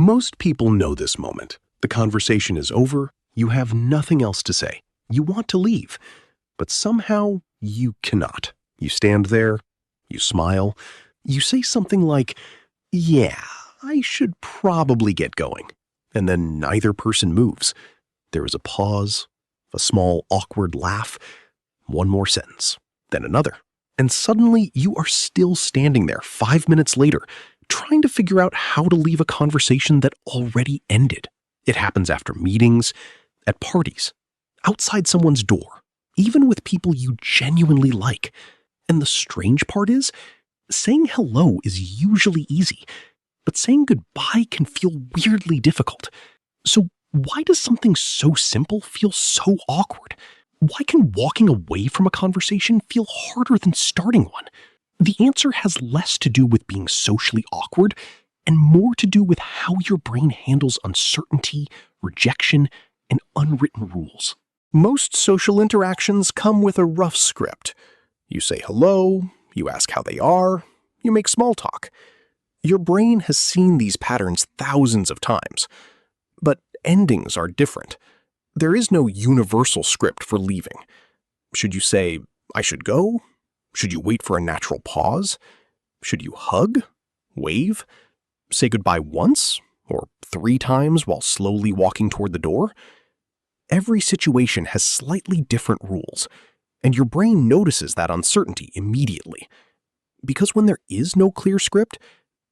Most people know this moment. The conversation is over, you have nothing else to say. You want to leave, but somehow you cannot. You stand there, you smile, you say something like, "Yeah, I should probably get going." And then neither person moves. There is a pause, a small awkward laugh, one more sentence, then another. And suddenly you are still standing there 5 minutes later, trying to figure out how to leave a conversation that already ended. It happens after meetings, at parties, outside someone's door, even with people you genuinely like. And the strange part is, saying hello is usually easy, but saying goodbye can feel weirdly difficult. So why does something so simple feel so awkward? Why can walking away from a conversation feel harder than starting one? The answer has less to do with being socially awkward and more to do with how your brain handles uncertainty, rejection, and unwritten rules. Most social interactions come with a rough script. You say hello, you ask how they are, you make small talk. Your brain has seen these patterns thousands of times. But endings are different. There is no universal script for leaving. Should you say, "I should go"? Should you wait for a natural pause? Should you hug? Wave? Say goodbye once? Or 3 times while slowly walking toward the door? Every situation has slightly different rules, and your brain notices that uncertainty immediately. Because when there is no clear script,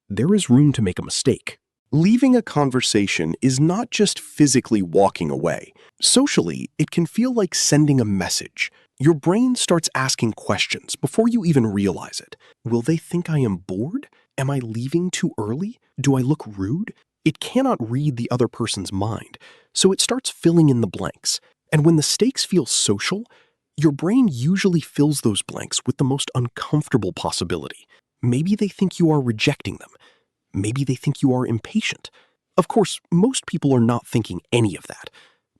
there is room to make a mistake. Leaving a conversation is not just physically walking away. Socially, it can feel like sending a message. Your brain starts asking questions before you even realize it. Will they think I am bored? Am I leaving too early? Do I look rude? It cannot read the other person's mind, so it starts filling in the blanks. And when the stakes feel social, your brain usually fills those blanks with the most uncomfortable possibility. Maybe they think you are rejecting them. Maybe they think you are impatient. Of course, most people are not thinking any of that.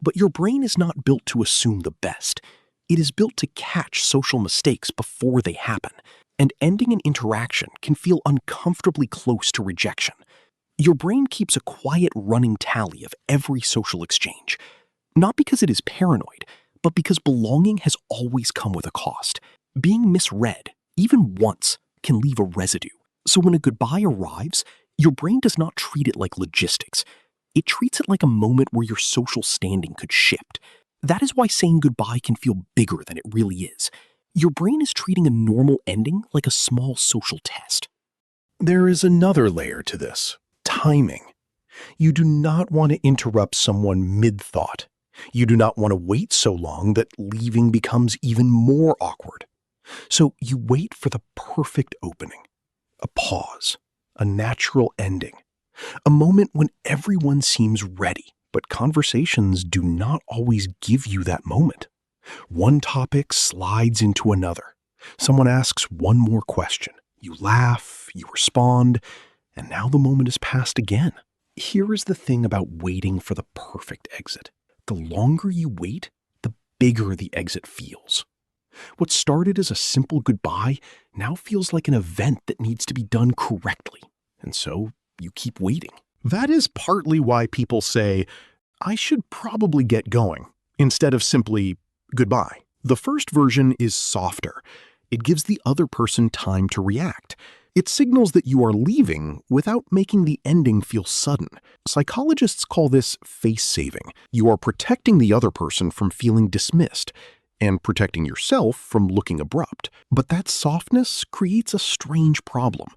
But your brain is not built to assume the best. It is built to catch social mistakes before they happen. And ending an interaction can feel uncomfortably close to rejection. Your brain keeps a quiet running tally of every social exchange. Not because it is paranoid, but because belonging has always come with a cost. Being misread, even once, can leave a residue. So when a goodbye arrives, your brain does not treat it like logistics. It treats it like a moment where your social standing could shift. That is why saying goodbye can feel bigger than it really is. Your brain is treating a normal ending like a small social test. There is another layer to this: timing. You do not want to interrupt someone mid-thought. You do not want to wait so long that leaving becomes even more awkward. So you wait for the perfect opening. A pause, a natural ending, a moment when everyone seems ready, but conversations do not always give you that moment. One topic slides into another. Someone asks one more question. You laugh, you respond, and now the moment is passed again. Here is the thing about waiting for the perfect exit. The longer you wait, the bigger the exit feels. What started as a simple goodbye now feels like an event that needs to be done correctly. And so you keep waiting. That is partly why people say, "I should probably get going," instead of simply goodbye. The first version is softer. It gives the other person time to react. It signals that you are leaving without making the ending feel sudden. Psychologists call this face saving. You are protecting the other person from feeling dismissed and protecting yourself from looking abrupt. But that softness creates a strange problem.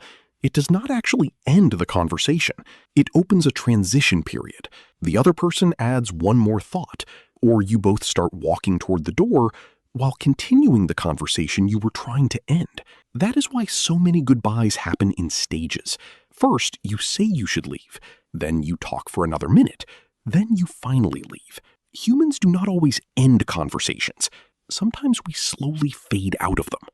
It does not actually end the conversation. It opens a transition period. The other person adds one more thought, or you both start walking toward the door while continuing the conversation you were trying to end. That is why so many goodbyes happen in stages. First, you say you should leave. Then you talk for another minute. Then you finally leave. Humans do not always end conversations. Sometimes we slowly fade out of them.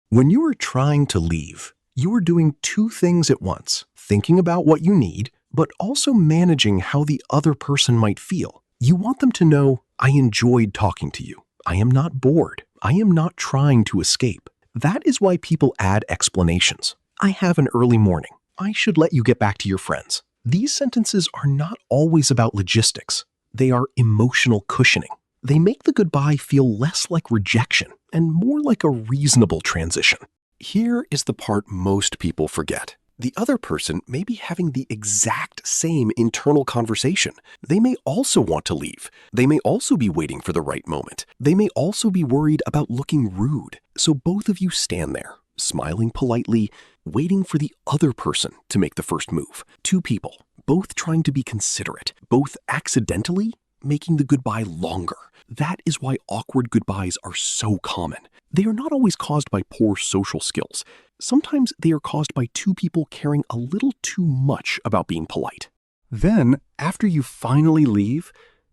When you are trying to leave, you are doing 2 things at once: thinking about what you need, but also managing how the other person might feel. You want them to know, "I enjoyed talking to you. I am not bored. I am not trying to escape." That is why people add explanations. "I have an early morning. I should let you get back to your friends." These sentences are not always about logistics. They are emotional cushioning. They make the goodbye feel less like rejection and more like a reasonable transition. Here is the part most people forget. The other person may be having the exact same internal conversation. They may also want to leave. They may also be waiting for the right moment. They may also be worried about looking rude. So both of you stand there, smiling politely, waiting for the other person to make the first move. Two people, both trying to be considerate, both accidentally making the goodbye longer. That is why awkward goodbyes are so common. They are not always caused by poor social skills. Sometimes they are caused by two people caring a little too much about being polite. Then, after you finally leave,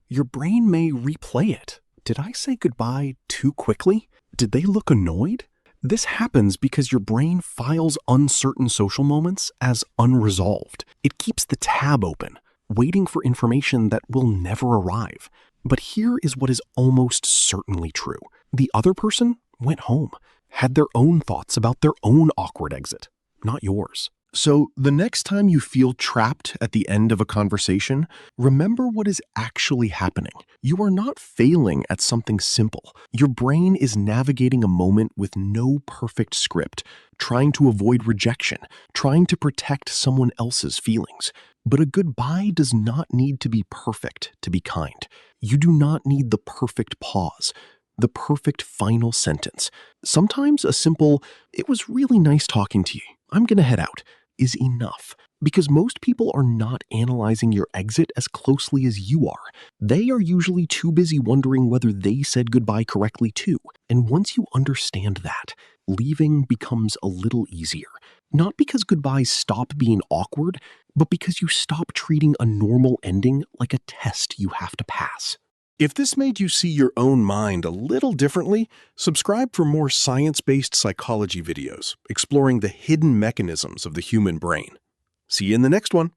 your brain may replay it. Did I say goodbye too quickly? Did they look annoyed? This happens because your brain files uncertain social moments as unresolved. It keeps the tab open, waiting for information that will never arrive. But here is what is almost certainly true. The other person went home, had their own thoughts about their own awkward exit, not yours. So the next time you feel trapped at the end of a conversation, remember what is actually happening. You are not failing at something simple. Your brain is navigating a moment with no perfect script, trying to avoid rejection, trying to protect someone else's feelings. But a goodbye does not need to be perfect to be kind. You do not need the perfect pause, the perfect final sentence. Sometimes a simple, "It was really nice talking to you. I'm going to head out," is enough. Because most people are not analyzing your exit as closely as you are. They are usually too busy wondering whether they said goodbye correctly too. And once you understand that, leaving becomes a little easier. Not because goodbyes stop being awkward, but because you stop treating a normal ending like a test you have to pass. If this made you see your own mind a little differently, subscribe for more science-based psychology videos exploring the hidden mechanisms of the human brain. See you in the next one.